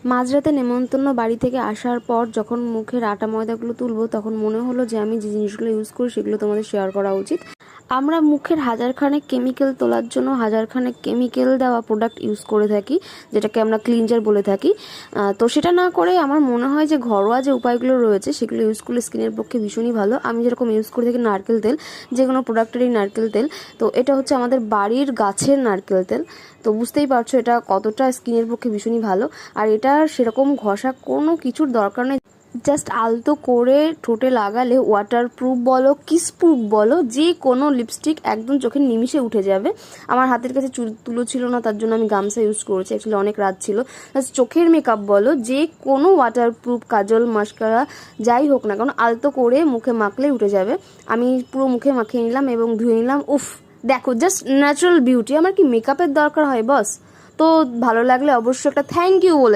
মাঝরাতে নেমন্তন্ন বাড়ি থেকে আসার পর যখন মুখের আটা ময়দাগুলো তুলবো তখন মনে হলো যে আমি যে জিনিসগুলো ইউজ করি সেগুলো তোমাদের শেয়ার করা উচিত। আমরা মুখের হাজারখানেক কেমিক্যাল তোলার জন্য হাজারখানেক কেমিক্যাল দেওয়া প্রোডাক্ট ইউজ করে থাকি, যেটাকে আমরা ক্লিনজার বলে থাকি। তো সেটা না করে আমার মনে হয় যে ঘরোয়া যে উপায়গুলো রয়েছে সেগুলো ইউজ করলে স্কিনের পক্ষে ভীষণই ভালো। আমি যেরকম ইউজ করে থাকি নারকেল তেল, যে কোনো প্রোডাক্টেরই নারকেল তেল। তো এটা হচ্ছে আমাদের বাড়ির গাছের নারকেল তেল। তো বুঝতেই পারছো এটা কতটা স্কিনের পক্ষে ভীষণই ভালো। আর এটা সেরকম ঘষা কোনো কিছুর দরকার নেই, জাস্ট আলতো করে ঠোঁটে লাগালে ওয়াটারপ্রুফ বলো কিসপ্রুফ বলো যে কোনো লিপস্টিক একদম চোখের নিমিষে উঠে যাবে। আমার হাতের কাছে তুলো ছিল না, তার জন্য আমি গামছা ইউজ করেছি, অ্যাকচুয়ালি অনেক রাত ছিল। চোখের মেকআপ বলো যে কোনো ওয়াটারপ্রুফ কাজল মাস্কারা যাই হোক না কারণ আলতো করে মুখে মাখলেই উঠে যাবে। আমি পুরো মুখে মাখিয়ে নিলাম এবং ধুয়ে নিলাম। উফ, দেখো জাস্ট ন্যাচারাল বিউটি। আমার কি মেকআপের দরকার হয় বস? তো ভালো লাগলে অবশ্যই একটা থ্যাংক ইউ বলে